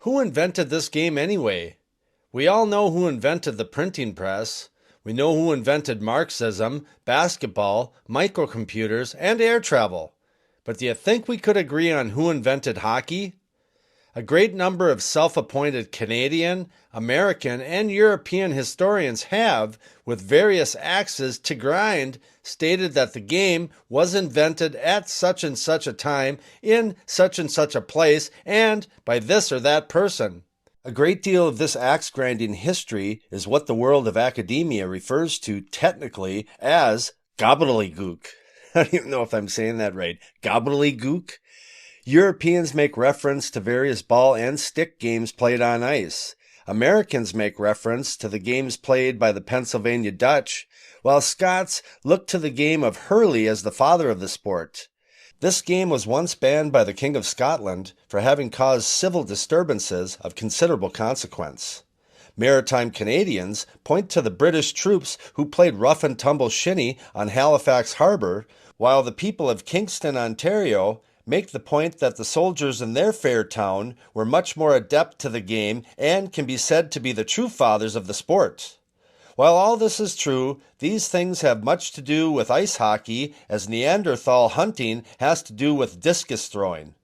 Who invented this game anyway? We all know who invented the printing press. We know who invented Marxism, basketball, microcomputers, and air travel. But do you think we could agree on who invented hockey? A great number of self-appointed Canadian, American, and European historians have, with various axes to grind, stated that the game was invented at such and such a time, in such and such a place, and by this or that person. A great deal of this axe-grinding history is what the world of academia refers to technically as gobbledygook. I don't even know if I'm saying that right. Gobbledygook? Europeans make reference to various ball and stick games played on ice. Americans make reference to the games played by the Pennsylvania Dutch, while Scots look to the game of hurley as the father of the sport. This game was once banned by the King of Scotland for having caused civil disturbances of considerable consequence. Maritime Canadians point to the British troops who played rough and tumble shinny on Halifax Harbour, while the people of Kingston, Ontario, make the point that the soldiers in their fair town were much more adept to the game and can be said to be the true fathers of the sport. While all this is true, these things have much to do with ice hockey, as Neanderthal hunting has to do with discus throwing.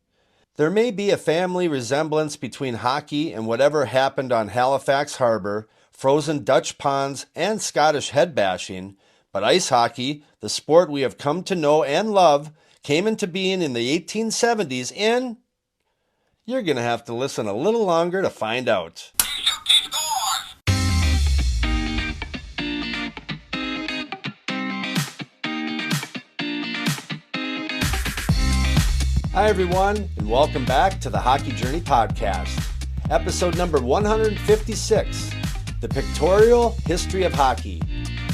There may be a family resemblance between hockey and whatever happened on Halifax Harbour, frozen Dutch ponds, and Scottish head bashing, but ice hockey, the sport we have come to know and love, came into being in the 1870s in... You're going to have to listen a little longer to find out. Hi everyone, and welcome back to the Hockey Journey Podcast. Episode number 156, The Pictorial History of Hockey,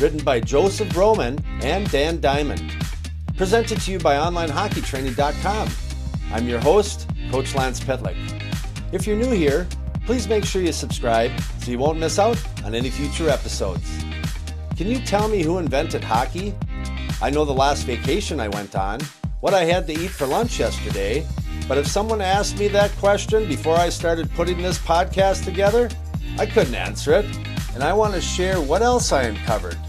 written by Joseph Romain and Dan Diamond. Presented to you by OnlineHockeyTraining.com. I'm your host, Coach Lance Pitlick. If you're new here, please make sure you subscribe so you won't miss out on any future episodes. Can you tell me who invented hockey? I know the last vacation I went on, what I had to eat for lunch yesterday, but if someone asked me that question before I started putting this podcast together, I couldn't answer it, and I want to share what else I uncovered.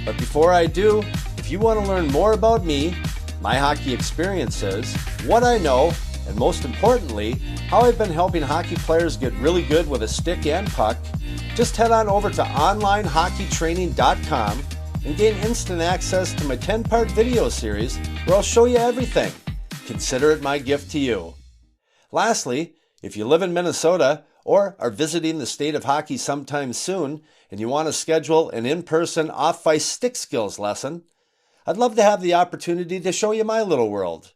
But before I do, if you want to learn more about me, my hockey experiences, what I know, and most importantly, how I've been helping hockey players get really good with a stick and puck, just head on over to OnlineHockeyTraining.com and gain instant access to my 10-part video series where I'll show you everything. Consider it my gift to you. Lastly, if you live in Minnesota or are visiting the state of hockey sometime soon and you want to schedule an in-person off-ice stick skills lesson, I'd love to have the opportunity to show you my little world.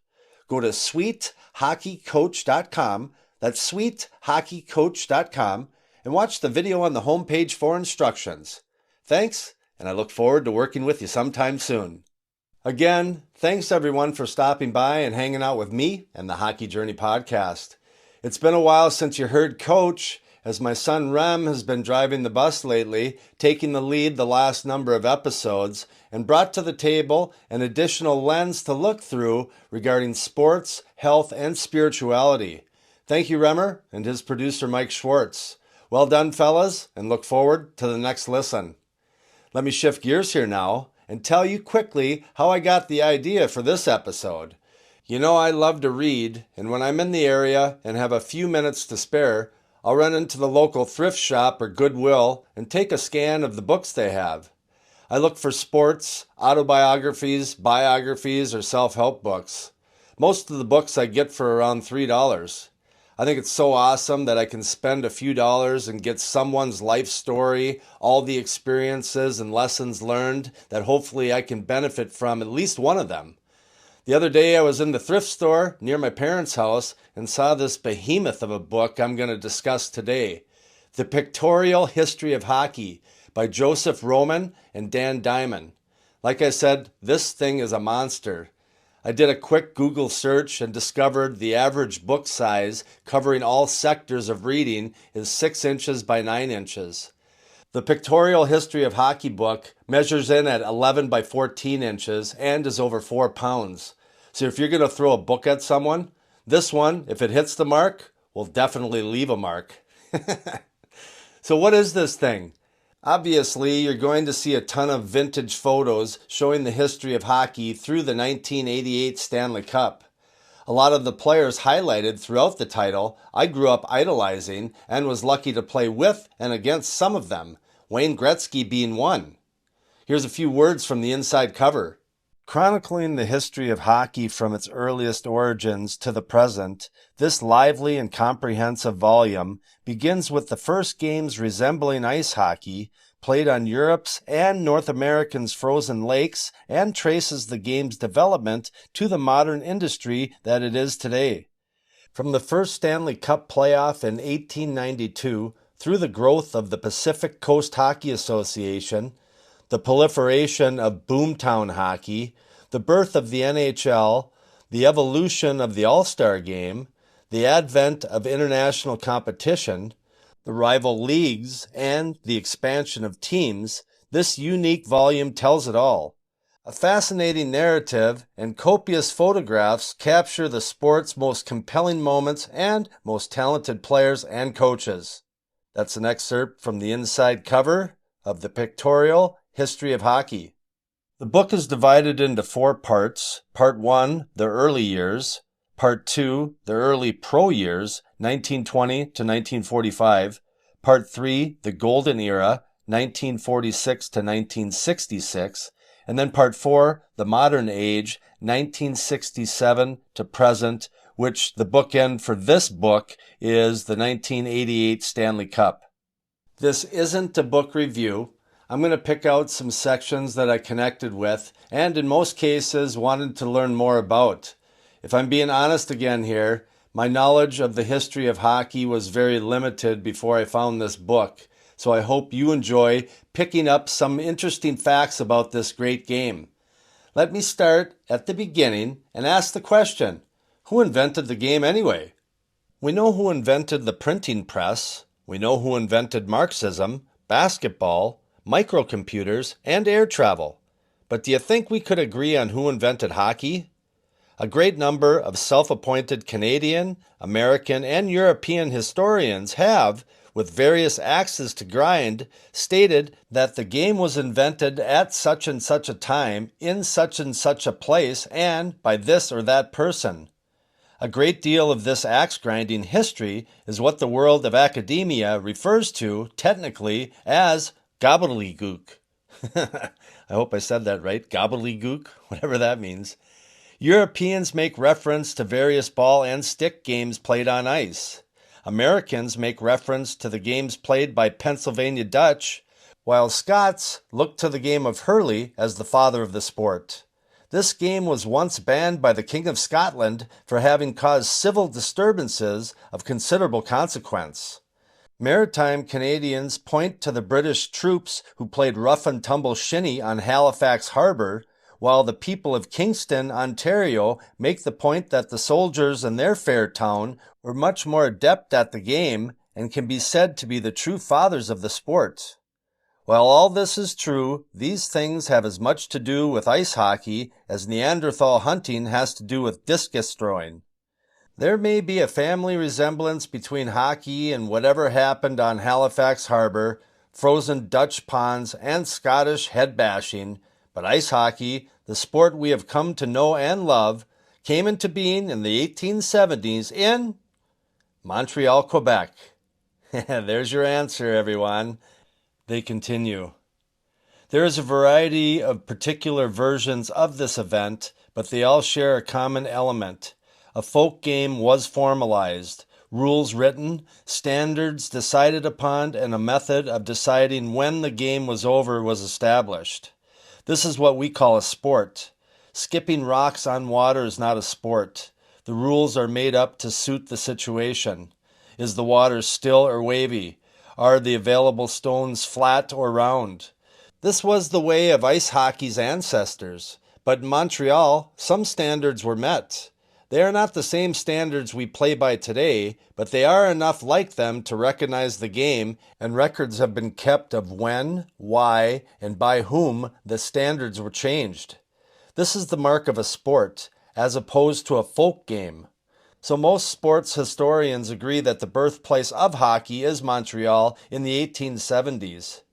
Go to sweethockeycoach.com, that's sweethockeycoach.com, and watch the video on the homepage for instructions. Thanks, and I look forward to working with you sometime soon. Again, thanks everyone for stopping by and hanging out with me and the Hockey Journey Podcast. It's been a while since you heard Coach, as my son Rem has been driving the bus lately, taking the lead the last number of episodes, and brought to the table an additional lens to look through regarding sports, health, and spirituality. Thank you, Remmer, and his producer, Mike Schwartz. Well done, fellas, and look forward to the next listen. Let me shift gears here now and tell you quickly how I got the idea for this episode. You know I love to read, and when I'm in the area and have a few minutes to spare, I'll run into the local thrift shop or Goodwill and take a scan of the books they have. I look for sports, autobiographies, biographies, or self-help books. Most of the books I get for around $3. I think it's so awesome that I can spend a few dollars and get someone's life story, all the experiences and lessons learned that hopefully I can benefit from at least one of them. The other day I was in the thrift store near my parents' house and saw this behemoth of a book I'm going to discuss today, The Pictorial History of Hockey by Joseph Romain and Dan Diamond. Like I said, this thing is a monster. I did a quick Google search and discovered the average book size covering all sectors of reading is 6 inches by 9 inches. The Pictorial History of Hockey book measures in at 11 by 14 inches and is over 4 pounds. So if you're going to throw a book at someone, this one, if it hits the mark, will definitely leave a mark. So what is this thing? Obviously, you're going to see a ton of vintage photos showing the history of hockey through the 1988 Stanley Cup. A lot of the players highlighted throughout the title I grew up idolizing and was lucky to play with and against some of them, Wayne Gretzky being one. Here's a few words from the inside cover. Chronicling the history of hockey from its earliest origins to the present, this lively and comprehensive volume begins with the first games resembling ice hockey played on Europe's and North America's frozen lakes and traces the game's development to the modern industry that it is today. From the first Stanley Cup playoff in 1892 through the growth of the Pacific Coast Hockey Association, the proliferation of boomtown hockey, the birth of the NHL, the evolution of the All-Star Game, the advent of international competition, the rival leagues, and the expansion of teams, this unique volume tells it all. A fascinating narrative and copious photographs capture the sport's most compelling moments and most talented players and coaches. That's an excerpt from the inside cover of the Pictorial History of Hockey. The book is divided into 4 parts. Part 1, the early years. Part 2, the early pro years, 1920 to 1945. Part 3, the golden era, 1946 to 1966. And then Part 4, the modern age, 1967 to present, which the bookend for this book is the 1988 Stanley Cup. This isn't a book review. I'm going to pick out some sections that I connected with and in most cases wanted to learn more about. If I'm being honest again here, my knowledge of the history of hockey was very limited before I found this book, so I hope you enjoy picking up some interesting facts about this great game. Let me start at the beginning and ask the question, who invented the game anyway? We know who invented the printing press, we know who invented Marxism, basketball, microcomputers, and air travel. But do you think we could agree on who invented hockey? A great number of self-appointed Canadian, American, and European historians have, with various axes to grind, stated that the game was invented at such and such a time, in such and such a place, and by this or that person. A great deal of this axe-grinding history is what the world of academia refers to, technically, as gobbledygook. I hope I said that right. Gobbledygook, whatever that means. Europeans make reference to various ball and stick games played on ice. Americans make reference to the games played by Pennsylvania Dutch, while Scots look to the game of hurley as the father of the sport. This game was once banned by the King of Scotland for having caused civil disturbances of considerable consequence. Maritime Canadians point to the British troops who played rough and tumble shinny on Halifax Harbour, while the people of Kingston, Ontario make the point that the soldiers in their fair town were much more adept at the game and can be said to be the true fathers of the sport. While all this is true, these things have as much to do with ice hockey as Neanderthal hunting has to do with discus throwing. There may be a family resemblance between hockey and whatever happened on Halifax Harbour, frozen Dutch ponds, and Scottish head bashing, but ice hockey, the sport we have come to know and love, came into being in the 1870s in Montreal, Quebec. There's your answer, everyone. They continue. There is a variety of particular versions of this event, but they all share a common element. A folk game was formalized, rules written, standards decided upon, and a method of deciding when the game was over was established. This is what we call a sport. Skipping rocks on water is not a sport. The rules are made up to suit the situation. Is the water still or wavy? Are the available stones flat or round? This was the way of ice hockey's ancestors, but in Montreal, some standards were met. They are not the same standards we play by today, but they are enough like them to recognize the game, and records have been kept of when, why, and by whom the standards were changed. This is the mark of a sport, as opposed to a folk game. So most sports historians agree that the birthplace of hockey is Montreal in the 1870s.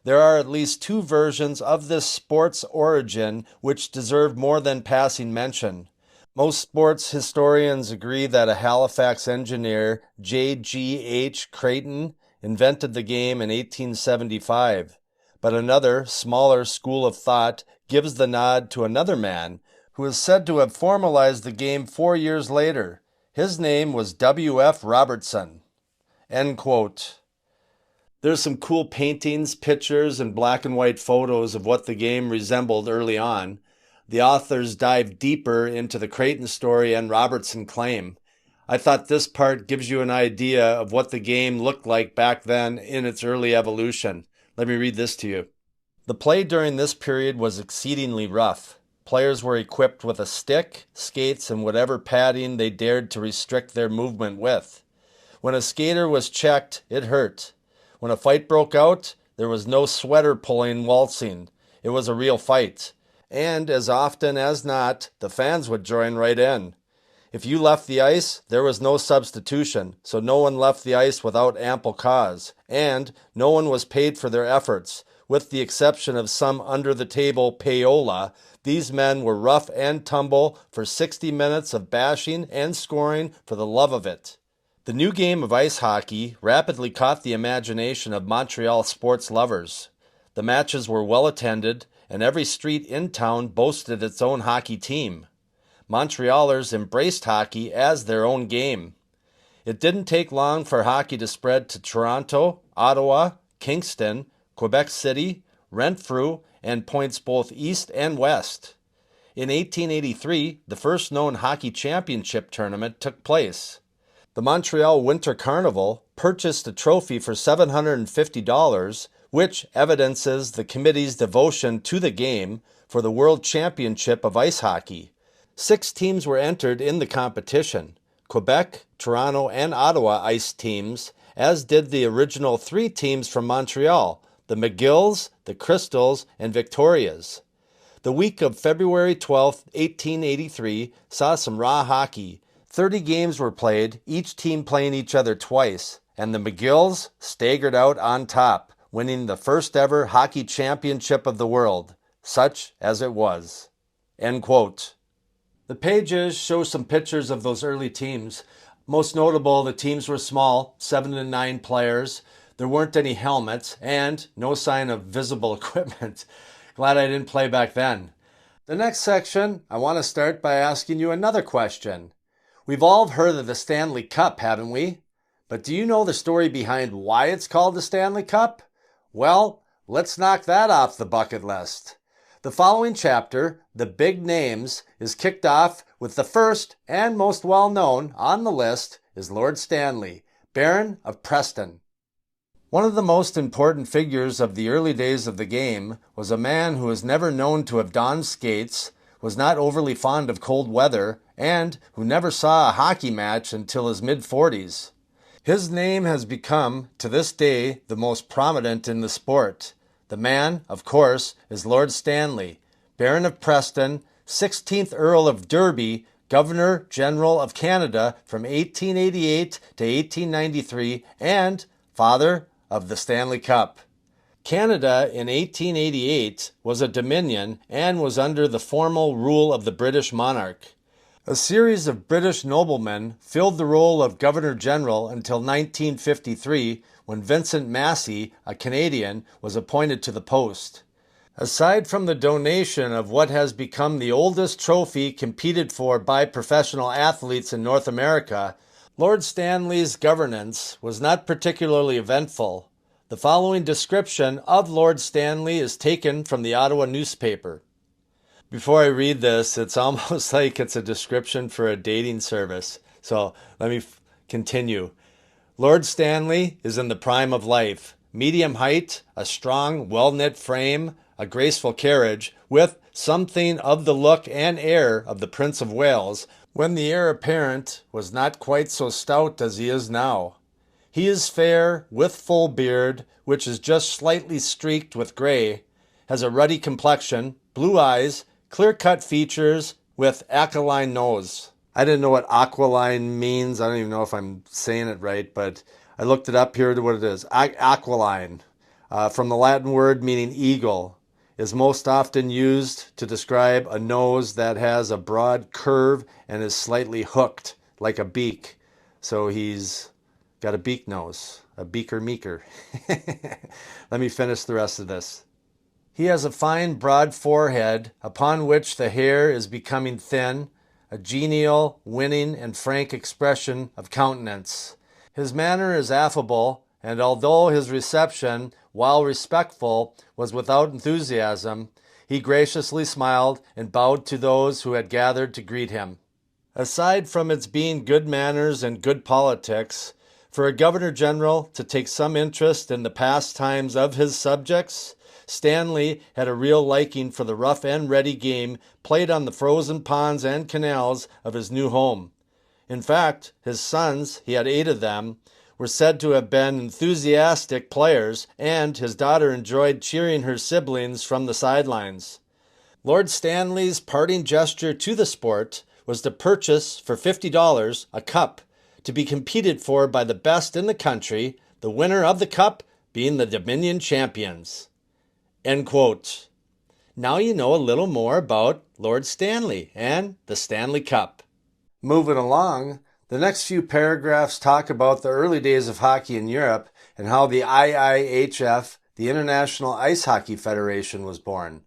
There are at least two versions of this sport's origin which deserve more than passing mention. Most sports historians agree that a Halifax engineer, J.G.H. Creighton, invented the game in 1875. But another, smaller school of thought gives the nod to another man who is said to have formalized the game 4 years later. His name was W.F. Robertson. End quote. There's some cool paintings, pictures, and black and white photos of what the game resembled early on. The authors dive deeper into the Creighton story and Robertson claim. I thought this part gives you an idea of what the game looked like back then in its early evolution. Let me read this to you. The play during this period was exceedingly rough. Players were equipped with a stick, skates, and whatever padding they dared to restrict their movement with. When a skater was checked, it hurt. When a fight broke out, there was no sweater pulling, waltzing. It was a real fight. And as often as not, the fans would join right in. If you left the ice, there was no substitution, so no one left the ice without ample cause, and no one was paid for their efforts. With the exception of some under-the-table payola, these men were rough and tumble for 60 minutes of bashing and scoring for the love of it. The new game of ice hockey rapidly caught the imagination of Montreal sports lovers. The matches were well attended, and every street in town boasted its own hockey team. Montrealers embraced hockey as their own game. It didn't take long for hockey to spread to Toronto, Ottawa, Kingston, Quebec City, Renfrew, and points both east and west. In 1883, the first known hockey championship tournament took place. The Montreal Winter Carnival purchased a trophy for $750, which evidences the committee's devotion to the game for the World Championship of Ice Hockey. 6 teams were entered in the competition: Quebec, Toronto, and Ottawa ice teams, as did the original 3 teams from Montreal, the McGills, the Crystals, and Victorias. The week of February 12, 1883, saw some raw hockey. 30 games were played, each team playing each other twice, and the McGills staggered out on top, winning the first ever hockey championship of the world, such as it was. End quote. The pages show some pictures of those early teams. Most notable, the teams were small, 7 to 9 players. There weren't any helmets and no sign of visible equipment. Glad I didn't play back then. The next section, I want to start by asking you another question. We've all heard of the Stanley Cup, haven't we? But do you know the story behind why it's called the Stanley Cup? Well, let's knock that off the bucket list. The following chapter, The Big Names, is kicked off with the first and most well-known on the list is Lord Stanley, Baron of Preston. One of the most important figures of the early days of the game was a man who was never known to have donned skates, was not overly fond of cold weather, and who never saw a hockey match until his mid-40s. His name has become, to this day, the most prominent in the sport. The man, of course, is Lord Stanley, Baron of Preston, 16th Earl of Derby, Governor-General of Canada from 1888 to 1893, and father of the Stanley Cup. Canada in 1888 was a dominion and was under the formal rule of the British monarch. A series of British noblemen filled the role of Governor-General until 1953, when Vincent Massey, a Canadian, was appointed to the post. Aside from the donation of what has become the oldest trophy competed for by professional athletes in North America, Lord Stanley's governance was not particularly eventful. The following description of Lord Stanley is taken from the Ottawa newspaper. Before I read this, it's almost like it's a description for a dating service. So let me continue. Lord Stanley is in the prime of life. Medium height, a strong, well-knit frame, a graceful carriage, with something of the look and air of the Prince of Wales, when the heir apparent was not quite so stout as he is now. He is fair, with full beard, which is just slightly streaked with gray, has a ruddy complexion, blue eyes, clear-cut features, with aquiline nose. I didn't know what aquiline means. I don't even know if I'm saying it right, but I looked it up here to what it is. Aquiline, from the Latin word meaning eagle, is most often used to describe a nose that has a broad curve and is slightly hooked, like a beak. So he's got a beak nose, a beaker meeker. Let me finish the rest of this. He has a fine, broad forehead upon which the hair is becoming thin, a genial, winning, and frank expression of countenance. His manner is affable, and although his reception, while respectful, was without enthusiasm, he graciously smiled and bowed to those who had gathered to greet him. Aside from its being good manners and good politics, for a governor general to take some interest in the pastimes of his subjects, Stanley had a real liking for the rough and ready game played on the frozen ponds and canals of his new home. In fact, his sons, he had 8 of them, were said to have been enthusiastic players, and his daughter enjoyed cheering her siblings from the sidelines. Lord Stanley's parting gesture to the sport was to purchase for $50 a cup to be competed for by the best in the country, the winner of the cup being the Dominion champions. End quote. Now you know a little more about Lord Stanley and the Stanley Cup. Moving along, the next few paragraphs talk about the early days of hockey in Europe and how the IIHF, the International Ice Hockey Federation, was born.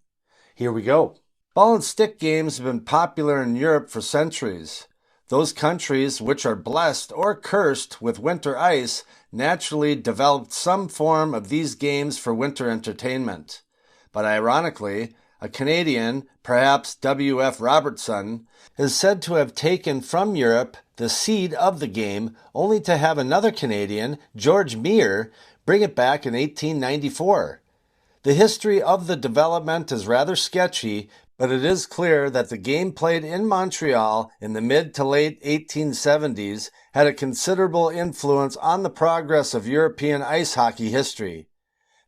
Here we go. Ball and stick games have been popular in Europe for centuries. Those countries which are blessed or cursed with winter ice naturally developed some form of these games for winter entertainment. But ironically, a Canadian, perhaps W.F. Robertson, is said to have taken from Europe the seed of the game, only to have another Canadian, George Meir, bring it back in 1894. The history of the development is rather sketchy, but it is clear that the game played in Montreal in the mid to late 1870s had a considerable influence on the progress of European ice hockey history.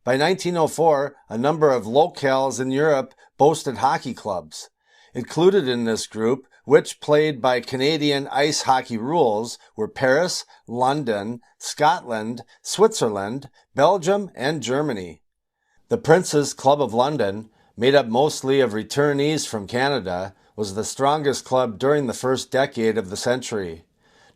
By 1904, a number of locales in Europe boasted hockey clubs. Included in this group, which played by Canadian ice hockey rules, were Paris, London, Scotland, Switzerland, Belgium, and Germany. The Prince's Club of London, made up mostly of returnees from Canada, was the strongest club during the first decade of the century.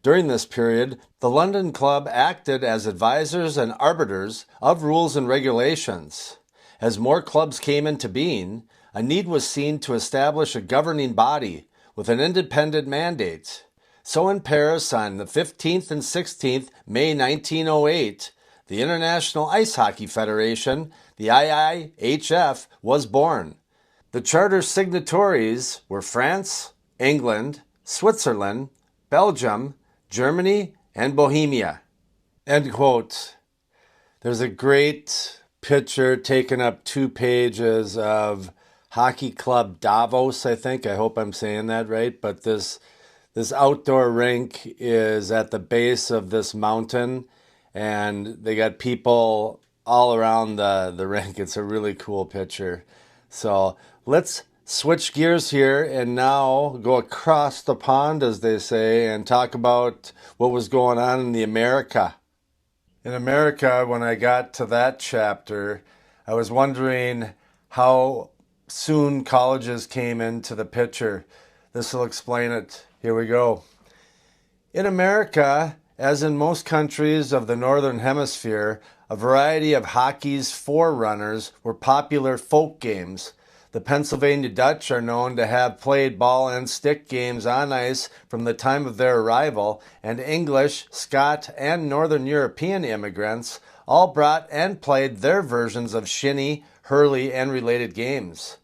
During this period, the London Club acted as advisors and arbiters of rules and regulations. As more clubs came into being, a need was seen to establish a governing body with an independent mandate. So in Paris on the 15th and 16th May 1908, the International Ice Hockey Federation, the IIHF, was born. The charter signatories were France, England, Switzerland, Belgium, Germany, and Bohemia. End quote. There's a great picture taken up 2 pages of Hockey Club Davos, I think. I hope I'm saying that right. But this outdoor rink is at the base of this mountain, and they got people all around the rink. It's a really cool picture. So let's switch gears here and now go across the pond, as they say, and talk about what was going on in America. In America, when I got to that chapter, I was wondering how soon colleges came into the picture. This will explain it. Here we go. In America, as in most countries of the Northern Hemisphere, a variety of hockey's forerunners were popular folk games. The Pennsylvania Dutch are known to have played ball and stick games on ice from the time of their arrival, and English, Scot, and Northern European immigrants all brought and played their versions of shinny, hurley, and related games.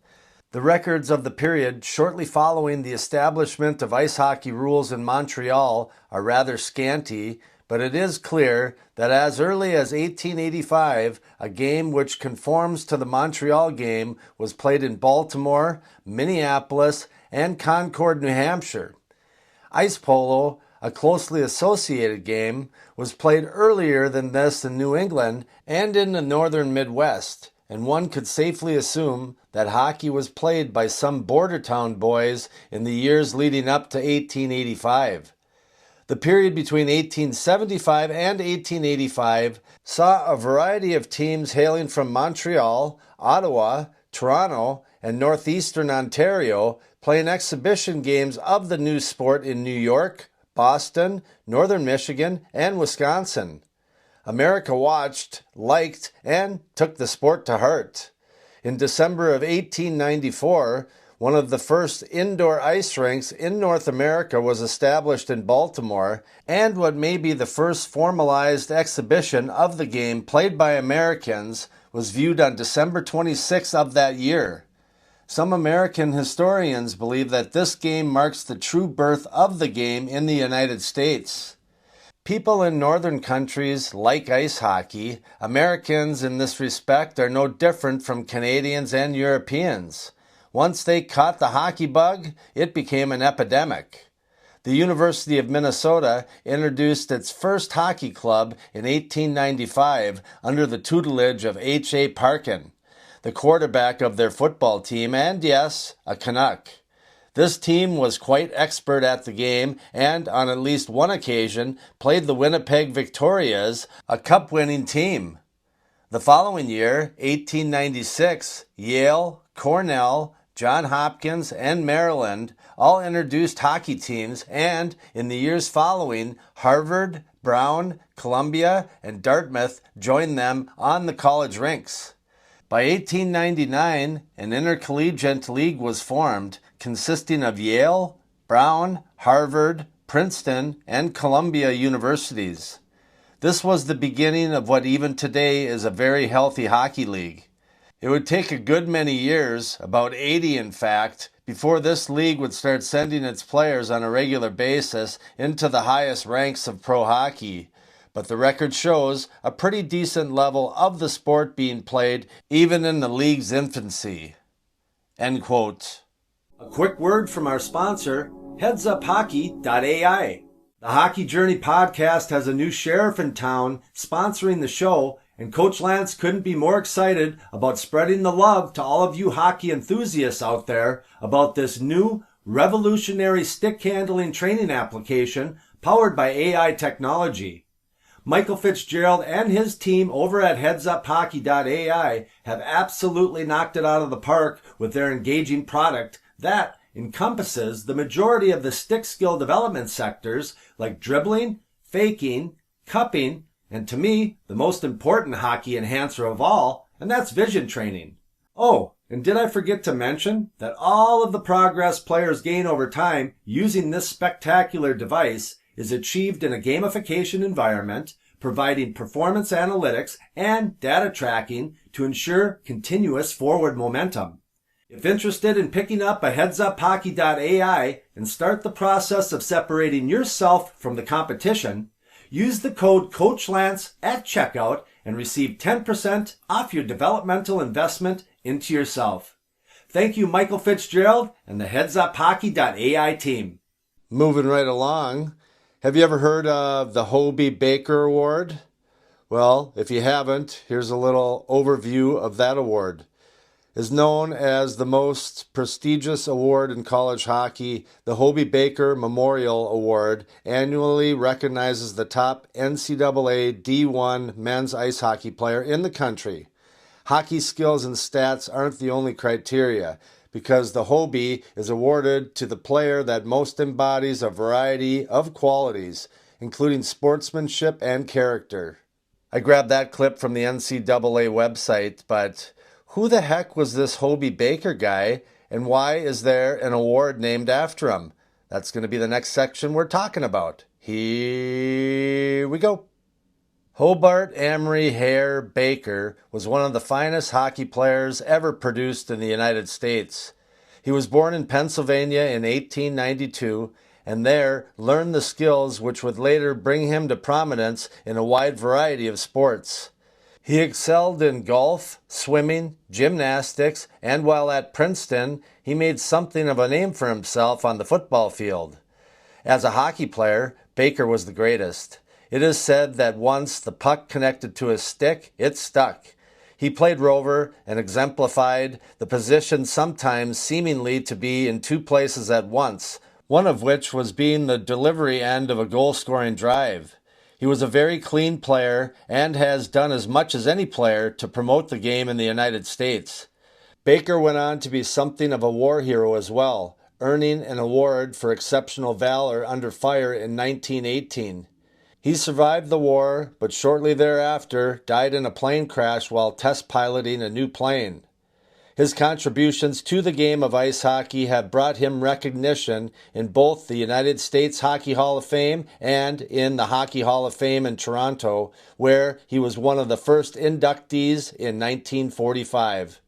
The records of the period shortly following the establishment of ice hockey rules in Montreal are rather scanty, but it is clear that as early as 1885, a game which conforms to the Montreal game was played in Baltimore, Minneapolis, and Concord, New Hampshire. Ice polo, a closely associated game, was played earlier than this in New England and in the northern Midwest. and one could safely assume that hockey was played by some border town boys in the years leading up to 1885. The period between 1875 and 1885 saw a variety of teams hailing from Montreal, Ottawa, Toronto, and northeastern Ontario playing exhibition games of the new sport in New York, Boston, northern Michigan, and Wisconsin. America watched, liked, and took the sport to heart. In December of 1894, one of the first indoor ice rinks in North America was established in Baltimore, and what may be the first formalized exhibition of the game played by Americans was viewed on December 26th of that year. Some American historians believe that this game marks the true birth of the game in the United States. People in northern countries like ice hockey. Americans in this respect are no different from Canadians and Europeans. Once they caught the hockey bug, it became an epidemic. The University of Minnesota introduced its first hockey club in 1895 under the tutelage of H.A. Parkin, the quarterback of their football team, and yes, a Canuck. This team was quite expert at the game and, on at least one occasion, played the Winnipeg Victorias, a cup-winning team. The following year, 1896, Yale, Cornell, Johns Hopkins, and Maryland all introduced hockey teams, and in the years following, Harvard, Brown, Columbia, and Dartmouth joined them on the college rinks. By 1899, an intercollegiate league was formed, consisting of Yale, Brown, Harvard, Princeton, and Columbia universities. This was the beginning of what even today is a very healthy hockey league. It would take a good many years, about 80 in fact, before this league would start sending its players on a regular basis into the highest ranks of pro hockey. But the record shows a pretty decent level of the sport being played even in the league's infancy. End quote. A quick word from our sponsor, headsuphockey.ai. The Hockey Journey podcast has a new sheriff in town sponsoring the show, and Coach Lance couldn't be more excited about spreading the love to all of you hockey enthusiasts out there about this new revolutionary stick handling training application powered by AI technology. Michael Fitzgerald and his team over at headsuphockey.ai have absolutely knocked it out of the park with their engaging product that encompasses the majority of the stick skill development sectors like dribbling, faking, cupping, and to me, the most important hockey enhancer of all, and that's vision training. Oh, and did I forget to mention that all of the progress players gain over time using this spectacular device is achieved in a gamification environment, providing performance analytics and data tracking to ensure continuous forward momentum. If interested in picking up a headsuphockey.ai and start the process of separating yourself from the competition, use the code CoachLance at checkout and receive 10% off your developmental investment into yourself. Thank you, Michael Fitzgerald and the headsuphockey.ai team. Moving right along, have you ever heard of the Hobey Baker Award? Well, if you haven't, here's a little overview of that award. Is known as the most prestigious award in college hockey, the Hobey Baker Memorial Award annually recognizes the top NCAA D1 men's ice hockey player in the country. Hockey skills and stats aren't the only criteria, because the Hobey is awarded to the player that most embodies a variety of qualities, including sportsmanship and character. I grabbed that clip from the NCAA website, but who the heck was this Hobey Baker guy, and why is there an award named after him? That's going to be the next section we're talking about. Here we go. Hobart Amory Hare Baker was one of the finest hockey players ever produced in the United States. He was born in Pennsylvania in 1892 and there learned the skills which would later bring him to prominence in a wide variety of sports. He excelled in golf, swimming, gymnastics, and while at Princeton, he made something of a name for himself on the football field. As a hockey player, Baker was the greatest. It is said that once the puck connected to his stick, it stuck. He played rover and exemplified the position sometimes seemingly to be in two places at once, one of which was being the delivery end of a goal-scoring drive. He was a very clean player and has done as much as any player to promote the game in the United States. Baker went on to be something of a war hero as well, earning an award for exceptional valor under fire in 1918. He survived the war, but shortly thereafter died in a plane crash while test piloting a new plane. His contributions to the game of ice hockey have brought him recognition in both the United States Hockey Hall of Fame and in the Hockey Hall of Fame in Toronto, where he was one of the first inductees in 1945.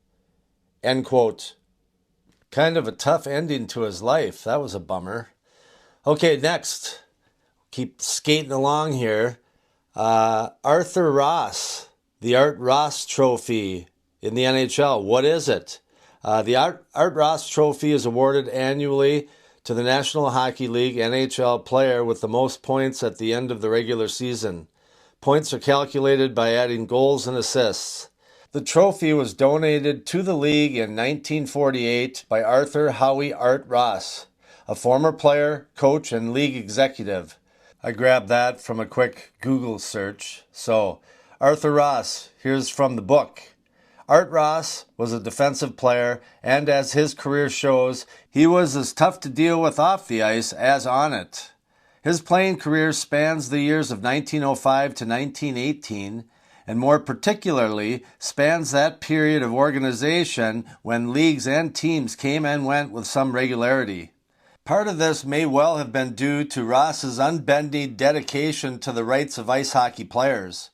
End quote. Kind of a tough ending to his life. That was a bummer. Okay, next. Keep skating along here. Arthur Ross, the Art Ross Trophy in the NHL. What is it? The Art Ross Trophy is awarded annually to the National Hockey League NHL player with the most points at the end of the regular season. Points are calculated by adding goals and assists. The trophy was donated to the league in 1948 by Arthur Howie Art Ross, a former player, coach, and league executive. I grabbed that from a quick Google search. So, Arthur Ross, here's from the book. Art Ross was a defensive player, and as his career shows, he was as tough to deal with off the ice as on it. His playing career spans the years of 1905 to 1918, and more particularly spans that period of organization when leagues and teams came and went with some regularity. Part of this may well have been due to Ross's unbending dedication to the rights of ice hockey players.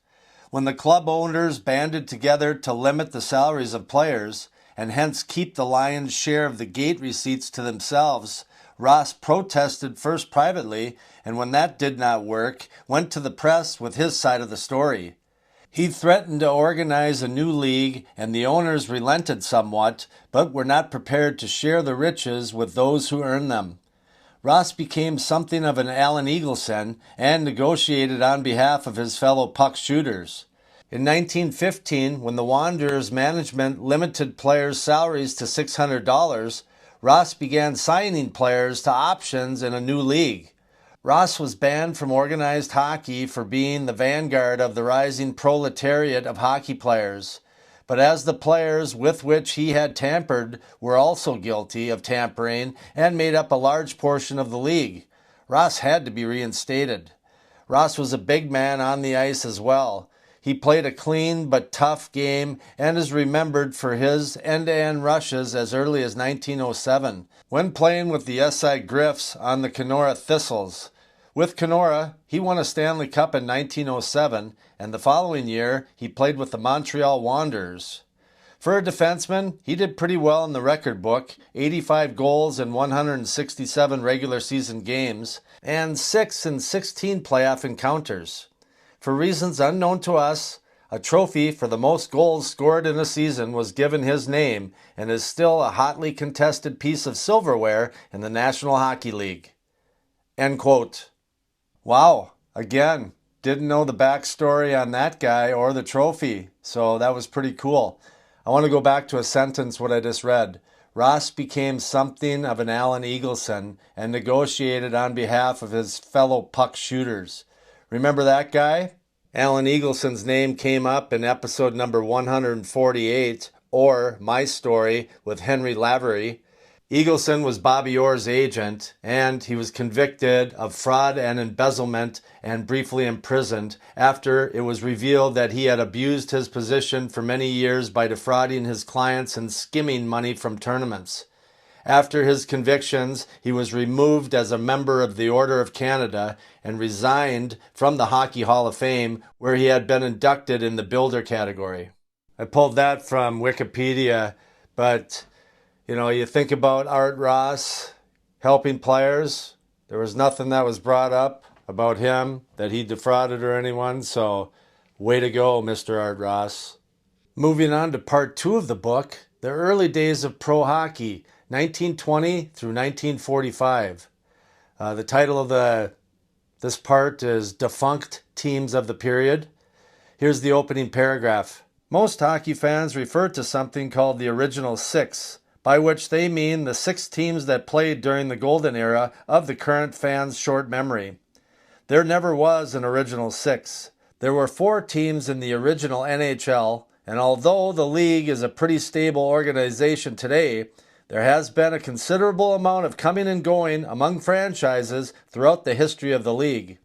When the club owners banded together to limit the salaries of players, and hence keep the lion's share of the gate receipts to themselves, Ross protested first privately, and when that did not work, went to the press with his side of the story. He threatened to organize a new league, and the owners relented somewhat, but were not prepared to share the riches with those who earned them. Ross became something of an Alan Eagleson and negotiated on behalf of his fellow puck shooters. In 1915, when the Wanderers management limited players' salaries to $600, Ross began signing players to options in a new league. Ross was banned from organized hockey for being the vanguard of the rising proletariat of hockey players. But as the players with which he had tampered were also guilty of tampering and made up a large portion of the league, Ross had to be reinstated. Ross was a big man on the ice as well. He played a clean but tough game and is remembered for his end-to-end rushes as early as 1907, when playing with the SI Griffs on the Kenora Thistles. With Kenora, he won a Stanley Cup in 1907, and the following year, he played with the Montreal Wanderers. For a defenseman, he did pretty well in the record book, 85 goals in 167 regular season games, and 6 in 16 playoff encounters. For reasons unknown to us, a trophy for the most goals scored in a season was given his name and is still a hotly contested piece of silverware in the National Hockey League. End quote. Wow, again, didn't know the backstory on that guy or the trophy, so that was pretty cool. I want to go back to a sentence what I just read. Ross became something of an Alan Eagleson and negotiated on behalf of his fellow puck shooters. Remember that guy? Alan Eagleson's name came up in episode number 148, or My Story with Henry Lavery. Eagleson was Bobby Orr's agent, and he was convicted of fraud and embezzlement and briefly imprisoned after it was revealed that he had abused his position for many years by defrauding his clients and skimming money from tournaments. After his convictions, he was removed as a member of the Order of Canada and resigned from the Hockey Hall of Fame, where he had been inducted in the Builder category. I pulled that from Wikipedia, but you think about Art Ross helping players. There was nothing that was brought up about him that he defrauded or anyone, so way to go, Mr. Art Ross. Moving on to part 2 of the book, the early days of pro hockey, 1920 through 1945. The title of this part is Defunct Teams of the Period. Here's the opening paragraph. Most hockey fans refer to something called the Original Six, by which they mean the 6 teams that played during the golden era of the current fans' short memory. There never was an Original Six. There were 4 teams in the original NHL, and although the league is a pretty stable organization today, there has been a considerable amount of coming and going among franchises throughout the history of the league.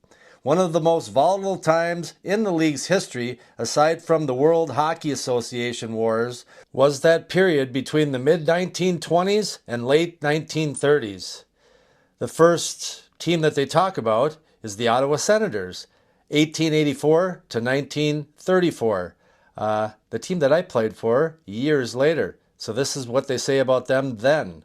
One of the most volatile times in the league's history, aside from the World Hockey Association wars, was that period between the mid-1920s and late 1930s. The first team that they talk about is the Ottawa Senators, 1884 to 1934. The team that I played for years later. So this is what they say about them then.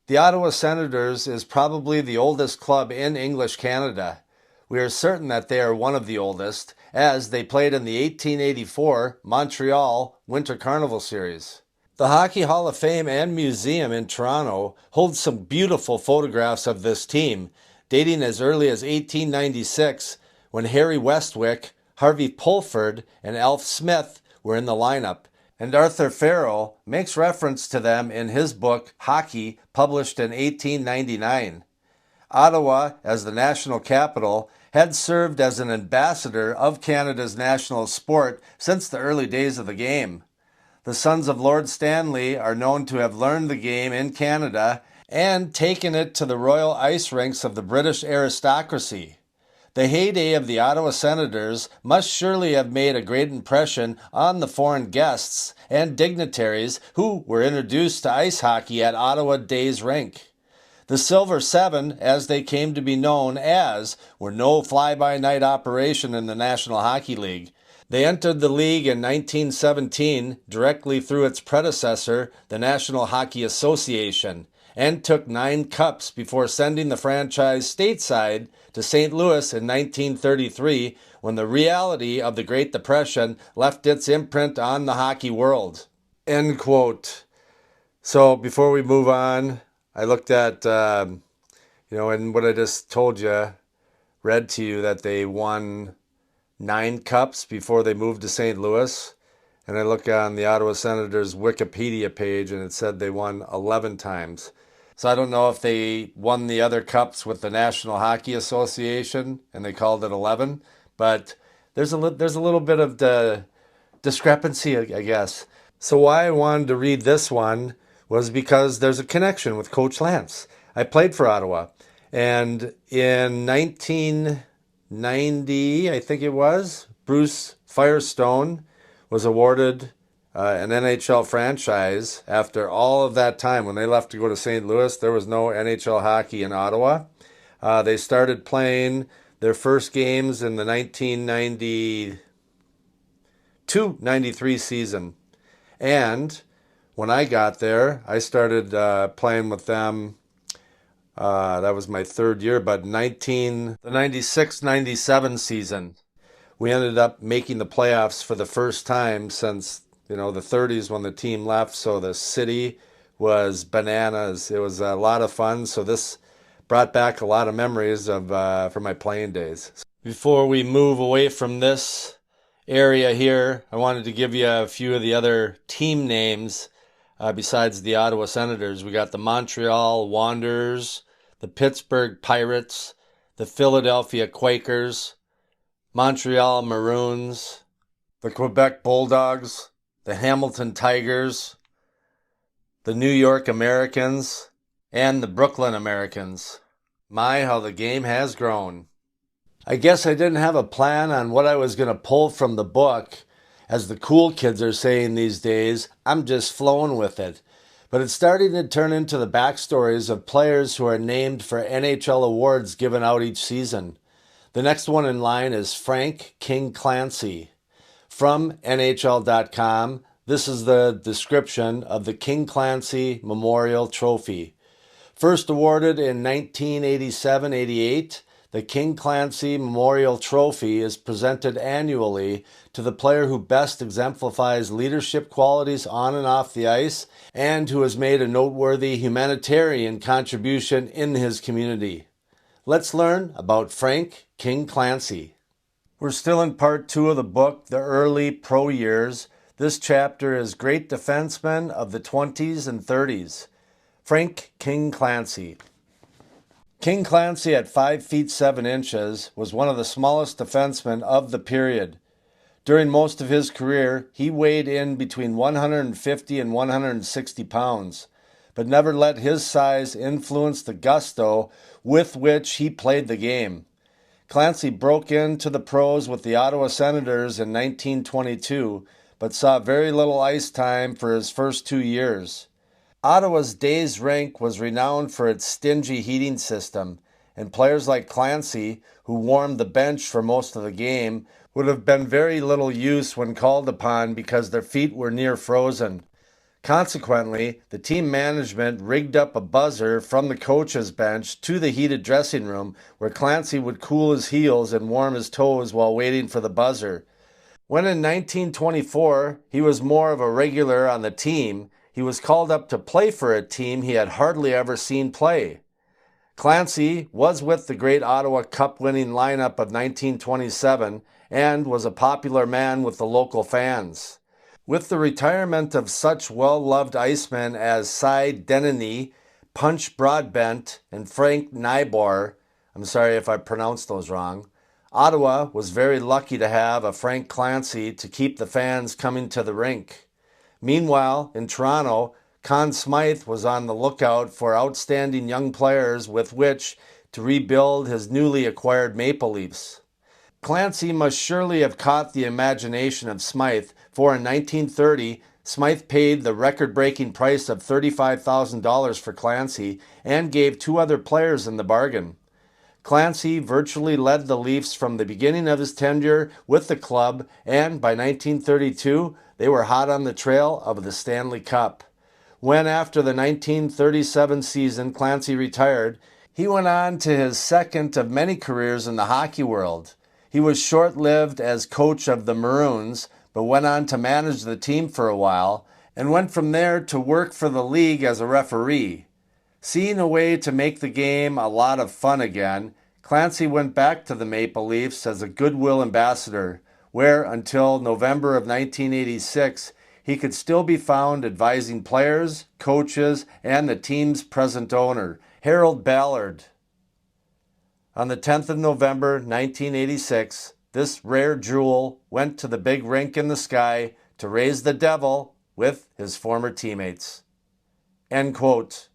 The Ottawa Senators is probably the oldest club in English Canada. We are certain that they are one of the oldest, as they played in the 1884 Montreal Winter Carnival Series. The Hockey Hall of Fame and Museum in Toronto holds some beautiful photographs of this team, dating as early as 1896, when Harry Westwick, Harvey Pulford, and Alf Smith were in the lineup, and Arthur Farrell makes reference to them in his book Hockey, published in 1899. Ottawa, as the national capital, had served as an ambassador of Canada's national sport since the early days of the game. The sons of Lord Stanley are known to have learned the game in Canada and taken it to the royal ice rinks of the British aristocracy. The heyday of the Ottawa Senators must surely have made a great impression on the foreign guests and dignitaries who were introduced to ice hockey at Ottawa Days Rink. The Silver Seven, as they came to be known as, were no fly-by-night operation in the National Hockey League. They entered the league in 1917 directly through its predecessor, the National Hockey Association, and took 9 cups before sending the franchise stateside to St. Louis in 1933, when the reality of the Great Depression left its imprint on the hockey world. End quote. So before we move on, I looked at, and what I just told you, read to you that they won 9 cups before they moved to St. Louis. And I look on the Ottawa Senators Wikipedia page and it said they won 11 times. So I don't know if they won the other cups with the National Hockey Association and they called it 11, but there's a little bit of the discrepancy, I guess. So why I wanted to read this one was because there's a connection with Coach Lance. I played for Ottawa, and in 1990, I think it was, Bruce Firestone was awarded an NHL franchise after all of that time. When they left to go to St. Louis, there was no NHL hockey in Ottawa. They started playing their first games in the 1992-93 season. And when I got there, I started playing with them. That was my 3rd year, but the 96-97 season, we ended up making the playoffs for the first time since the 30s when the team left. So the city was bananas. It was a lot of fun. So this brought back a lot of memories of from my playing days. Before we move away from this area here, I wanted to give you a few of the other team names besides the Ottawa Senators. We got the Montreal Wanderers, the Pittsburgh Pirates, the Philadelphia Quakers, Montreal Maroons, the Quebec Bulldogs, the Hamilton Tigers, the New York Americans, and the Brooklyn Americans. My, how the game has grown. I guess I didn't have a plan on what I was going to pull from the book. As the cool kids are saying these days, I'm just flowing with it. But it's starting to turn into the backstories of players who are named for NHL awards given out each season. The next one in line is Frank King Clancy. From NHL.com, this is the description of the King Clancy Memorial Trophy. First awarded in 1987-88, the King Clancy Memorial Trophy is presented annually to the player who best exemplifies leadership qualities on and off the ice and who has made a noteworthy humanitarian contribution in his community. Let's learn about Frank King Clancy. We're still in part 2 of the book, The Early Pro Years. This chapter is great defensemen of the 20s and 30s. Frank King Clancy. King Clancy at 5 feet 7 inches was one of the smallest defensemen of the period. During most of his career, he weighed in between 150 and 160 pounds, but never let his size influence the gusto with which he played the game. Clancy broke into the pros with the Ottawa Senators in 1922, but saw very little ice time for his first 2 years. Ottawa's Days rink was renowned for its stingy heating system, and players like Clancy, who warmed the bench for most of the game, would have been very little use when called upon because their feet were near frozen. Consequently, the team management rigged up a buzzer from the coach's bench to the heated dressing room where Clancy would cool his heels and warm his toes while waiting for the buzzer. When in 1924 he was more of a regular on the team, he was called up to play for a team he had hardly ever seen play. Clancy was with the great Ottawa Cup-winning lineup of 1927 and was a popular man with the local fans. With the retirement of such well-loved icemen as Cy Denny, Punch Broadbent, and Frank Nybor, I'm sorry if I pronounced those wrong, Ottawa was very lucky to have a Frank Clancy to keep the fans coming to the rink. Meanwhile, in Toronto, Conn Smythe was on the lookout for outstanding young players with which to rebuild his newly acquired Maple Leafs. Clancy must surely have caught the imagination of Smythe, for in 1930, Smythe paid the record-breaking price of $35,000 for Clancy and gave 2 other players in the bargain. Clancy virtually led the Leafs from the beginning of his tenure with the club, and by 1932, they were hot on the trail of the Stanley Cup. When, after the 1937 season, Clancy retired, he went on to his second of many careers in the hockey world. He was short-lived as coach of the Maroons, but went on to manage the team for a while, and went from there to work for the league as a referee. Seeing a way to make the game a lot of fun again, Clancy went back to the Maple Leafs as a goodwill ambassador, where until November of 1986, he could still be found advising players, coaches, and the team's present owner, Harold Ballard. On the 10th of November, 1986, this rare jewel went to the big rink in the sky to raise the devil with his former teammates. End quote.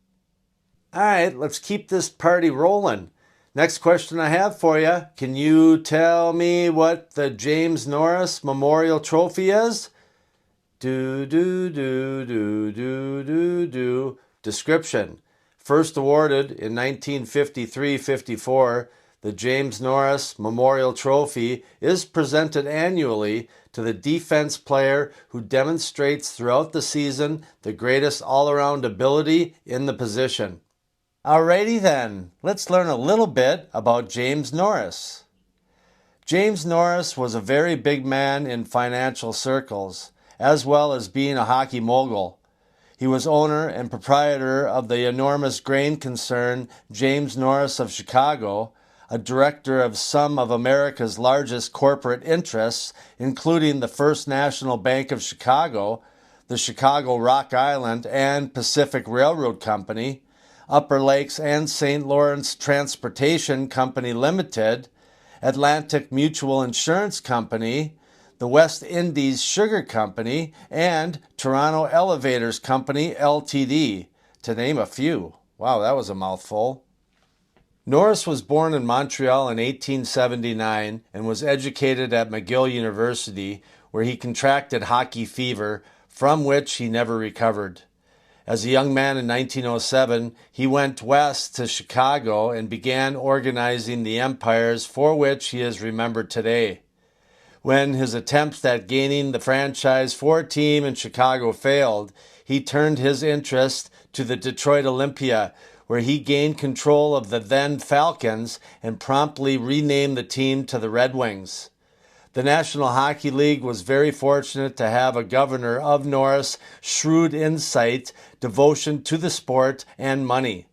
All right, let's keep this party rolling. Next question I have for you. Can you tell me what the James Norris Memorial Trophy is? Description. First awarded in 1953-54, the James Norris Memorial Trophy is presented annually to the defense player who demonstrates throughout the season the greatest all-around ability in the position. Alrighty then, let's learn a little bit about James Norris. James Norris was a very big man in financial circles, as well as being a hockey mogul. He was owner and proprietor of the enormous grain concern James Norris of Chicago, a director of some of America's largest corporate interests, including the First National Bank of Chicago, the Chicago Rock Island and Pacific Railroad Company, Upper Lakes and St. Lawrence Transportation Company Limited, Atlantic Mutual Insurance Company, the West Indies Sugar Company, and Toronto Elevators Company, Ltd., to name a few. Wow, that was a mouthful. Norris was born in Montreal in 1879 and was educated at McGill University, where he contracted hockey fever, from which he never recovered. As a young man in 1907, he went west to Chicago and began organizing the empires for which he is remembered today. When his attempts at gaining the franchise for a team in Chicago failed, he turned his interest to the Detroit Olympia, where he gained control of the then Falcons and promptly renamed the team to the Red Wings. The National Hockey League was very fortunate to have a governor of Norris' shrewd insight, devotion to the sport, and money.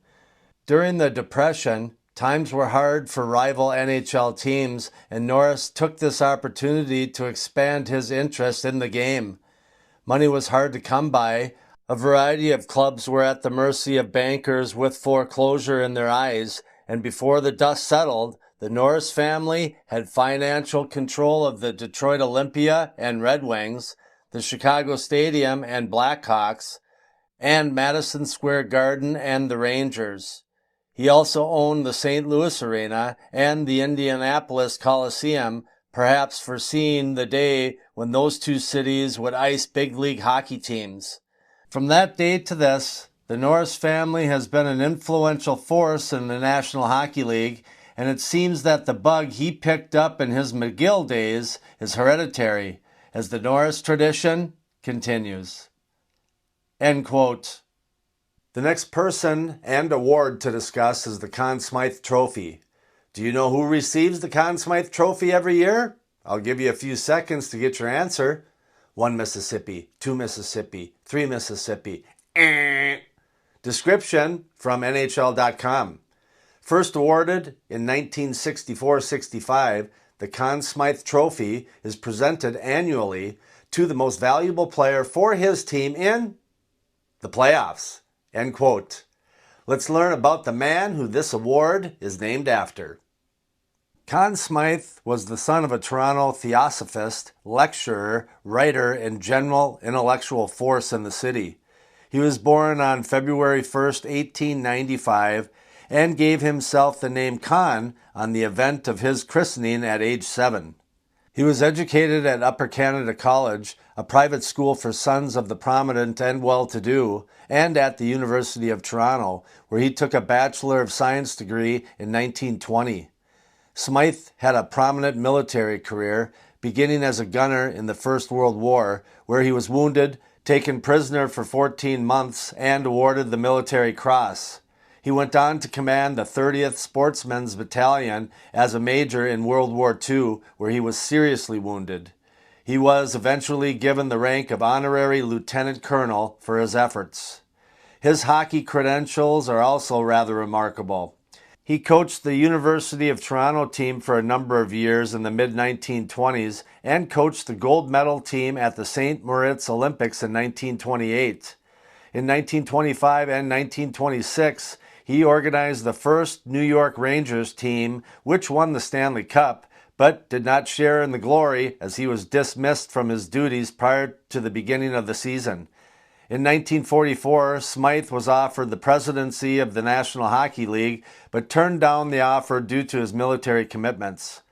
During the Depression, times were hard for rival NHL teams, and Norris took this opportunity to expand his interest in the game. Money was hard to come by. A variety of clubs were at the mercy of bankers with foreclosure in their eyes, and before the dust settled, the Norris family had financial control of the Detroit Olympia and Red Wings, the Chicago Stadium and Blackhawks, and Madison Square Garden and the Rangers. He also owned the St. Louis Arena and the Indianapolis Coliseum, perhaps foreseeing the day when those two cities would ice big league hockey teams. From that day to this, the Norris family has been an influential force in the National Hockey League, and it seems that the bug he picked up in his McGill days is hereditary, as the Norris tradition continues. End quote. The next person and award to discuss is the Conn Smythe Trophy. Do you know who receives the Conn Smythe Trophy every year? I'll give you a few seconds to get your answer. 1 Mississippi, 2 Mississippi, 3 Mississippi. Description from NHL.com. First awarded in 1964-65, the Conn Smythe Trophy is presented annually to the most valuable player for his team in the playoffs. End quote. Let's learn about the man who this award is named after. Conn Smythe was the son of a Toronto theosophist, lecturer, writer, and general intellectual force in the city. He was born on February 1st, 1895, and gave himself the name Conn on the event of his christening at age 7. He was educated at Upper Canada College, a private school for sons of the prominent and well-to-do, and at the University of Toronto, where he took a Bachelor of Science degree in 1920. Smythe had a prominent military career, beginning as a gunner in the First World War, where he was wounded, taken prisoner for 14 months, and awarded the Military Cross. He went on to command the 30th Sportsmen's Battalion as a major in World War II, where he was seriously wounded. He was eventually given the rank of honorary lieutenant colonel for his efforts. His hockey credentials are also rather remarkable. He coached the University of Toronto team for a number of years in the mid-1920s and coached the gold medal team at the St. Moritz Olympics in 1928. In 1925 and 1926, he organized the first New York Rangers team, which won the Stanley Cup, but did not share in the glory as he was dismissed from his duties prior to the beginning of the season. In 1944, Smythe was offered the presidency of the National Hockey League, but turned down the offer due to his military commitments.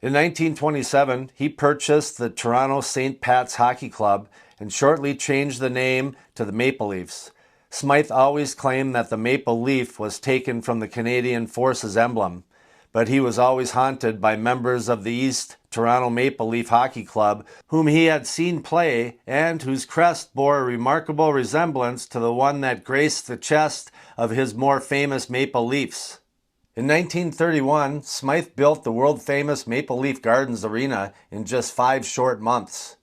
In 1927, he purchased the Toronto St. Pat's Hockey Club and shortly changed the name to the Maple Leafs. Smythe always claimed that the maple leaf was taken from the Canadian Forces emblem, but he was always haunted by members of the East Toronto Maple Leaf Hockey Club whom he had seen play and whose crest bore a remarkable resemblance to the one that graced the chest of his more famous Maple Leafs. In 1931, Smythe built the world-famous Maple Leaf Gardens Arena in just 5 short months.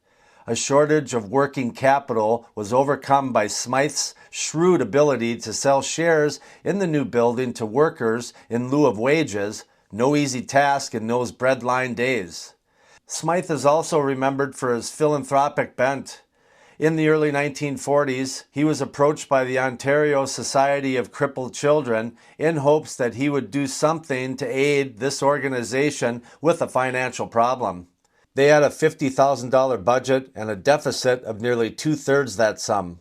A shortage of working capital was overcome by Smythe's shrewd ability to sell shares in the new building to workers in lieu of wages, no easy task in those breadline days. Smythe is also remembered for his philanthropic bent. In the early 1940s, he was approached by the Ontario Society of Crippled Children in hopes that he would do something to aid this organization with a financial problem. They had a $50,000 budget and a deficit of nearly 2/3 that sum.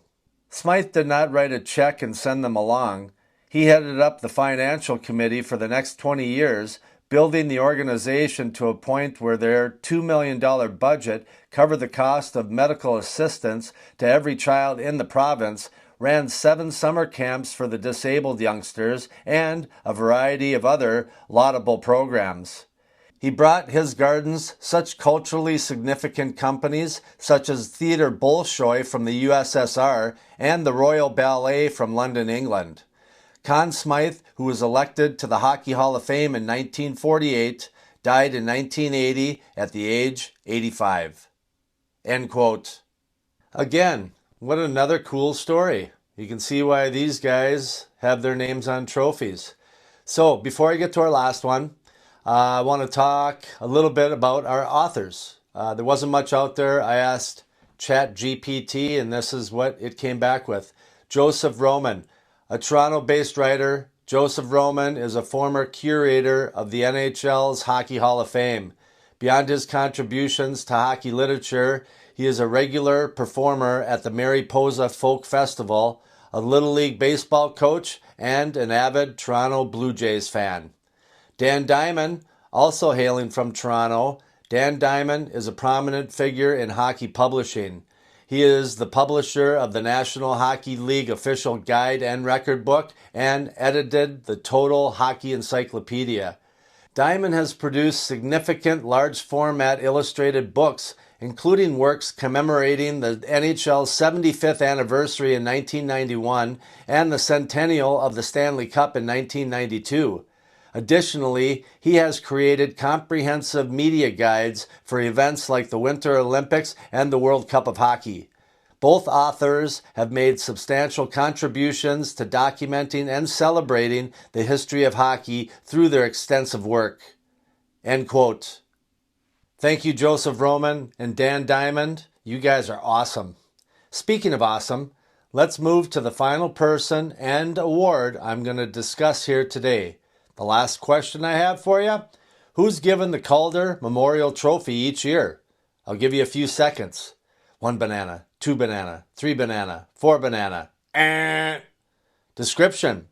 Smythe did not write a check and send them along. He headed up the financial committee for the next 20 years, building the organization to a point where their $2 million budget covered the cost of medical assistance to every child in the province, ran 7 summer camps for the disabled youngsters, and a variety of other laudable programs. He brought his gardens such culturally significant companies such as Theatre Bolshoi from the USSR and the Royal Ballet from London, England. Conn Smythe, who was elected to the Hockey Hall of Fame in 1948, died in 1980 at the age 85. End quote. Again, what another cool story. You can see why these guys have their names on trophies. So, before I get to our last one, I want to talk a little bit about our authors. There wasn't much out there. I asked ChatGPT, and this is what it came back with. Joseph Romain, a Toronto-based writer. Joseph Romain is a former curator of the NHL's Hockey Hall of Fame. Beyond his contributions to hockey literature, he is a regular performer at the Mariposa Folk Festival, a Little League baseball coach, and an avid Toronto Blue Jays fan. Dan Diamond, also hailing from Toronto, Dan Diamond is a prominent figure in hockey publishing. He is the publisher of the National Hockey League official guide and record book and edited the Total Hockey Encyclopedia. Diamond has produced significant large-format illustrated books, including works commemorating the NHL's 75th anniversary in 1991 and the centennial of the Stanley Cup in 1992. Additionally, he has created comprehensive media guides for events like the Winter Olympics and the World Cup of Hockey. Both authors have made substantial contributions to documenting and celebrating the history of hockey through their extensive work. End quote. Thank you, Joseph Romain and Dan Diamond. You guys are awesome. Speaking of awesome, let's move to the final person and award I'm going to discuss here today. The last question I have for you, who's given the Calder Memorial Trophy each year? I'll give you a few seconds. 1 banana, 2 banana, 3 banana, 4 banana. Description.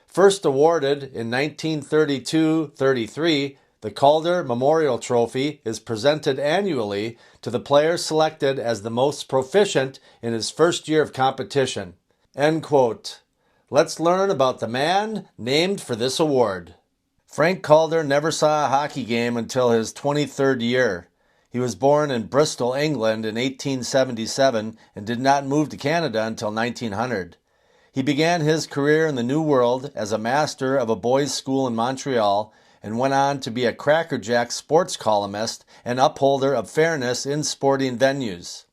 First awarded in 1932-33, the Calder Memorial Trophy is presented annually to the player selected as the most proficient in his first year of competition. End quote. Let's learn about the man named for this award. Frank Calder never saw a hockey game until his 23rd year. He was born in Bristol, England in 1877 and did not move to Canada until 1900. He began his career in the New World as a master of a boys' school in Montreal and went on to be a crackerjack sports columnist and upholder of fairness in sporting venues.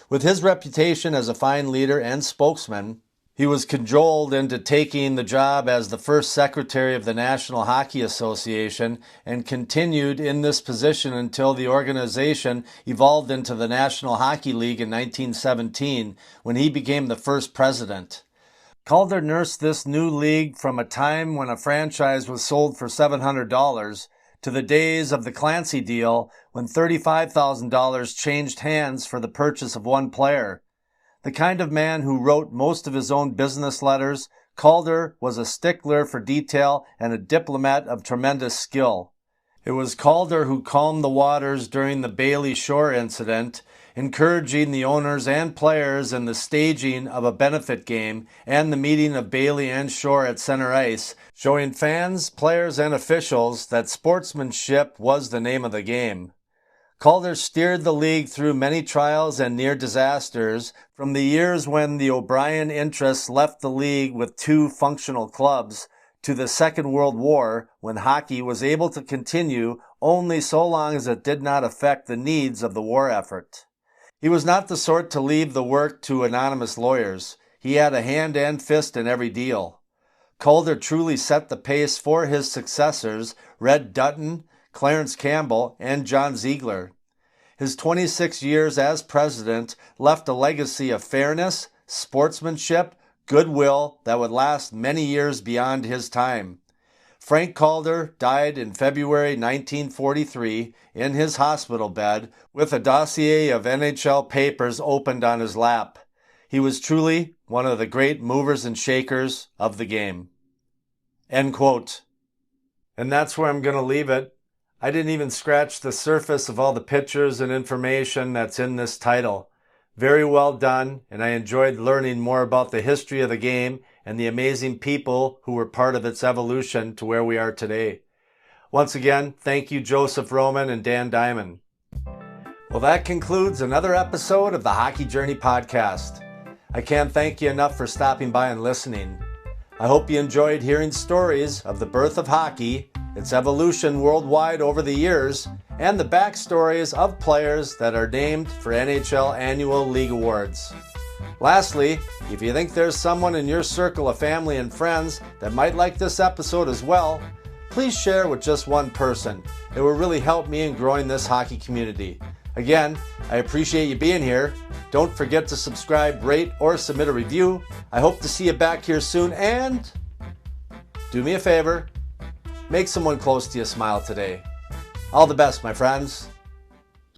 With his reputation as a fine leader and spokesman, he was cajoled into taking the job as the first secretary of the National Hockey Association and continued in this position until the organization evolved into the National Hockey League in 1917 when he became the first president. Calder nursed this new league from a time when a franchise was sold for $700 to the days of the Clancy deal when $35,000 changed hands for the purchase of one player. The kind of man who wrote most of his own business letters, Calder was a stickler for detail and a diplomat of tremendous skill. It was Calder who calmed the waters during the Bailey Shore incident, encouraging the owners and players in the staging of a benefit game and the meeting of Bailey and Shore at center ice, showing fans, players, and officials that sportsmanship was the name of the game. Calder steered the league through many trials and near disasters, from the years when the O'Brien interests left the league with 2 functional clubs, to the Second World War, when hockey was able to continue only so long as it did not affect the needs of the war effort. He was not the sort to leave the work to anonymous lawyers. He had a hand and fist in every deal. Calder truly set the pace for his successors, Red Dutton, Clarence Campbell, and John Ziegler. His 26 years as president left a legacy of fairness, sportsmanship, goodwill that would last many years beyond his time. Frank Calder died in February 1943 in his hospital bed with a dossier of NHL papers opened on his lap. He was truly one of the great movers and shakers of the game. End quote. And that's where I'm going to leave it. I didn't even scratch the surface of all the pictures and information that's in this title. Very well done, and I enjoyed learning more about the history of the game and the amazing people who were part of its evolution to where we are today. Once again, thank you, Joseph Romain and Dan Diamond. Well, that concludes another episode of the Hockey Journey podcast. I can't thank you enough for stopping by and listening. I hope you enjoyed hearing stories of the birth of hockey, its evolution worldwide over the years, and the backstories of players that are named for NHL Annual League Awards. Lastly, if you think there's someone in your circle of family and friends that might like this episode as well, please share with just one person. It will really help me in growing this hockey community. Again, I appreciate you being here. Don't forget to subscribe, rate, or submit a review. I hope to see you back here soon, and do me a favor, make someone close to you smile today. All the best, my friends.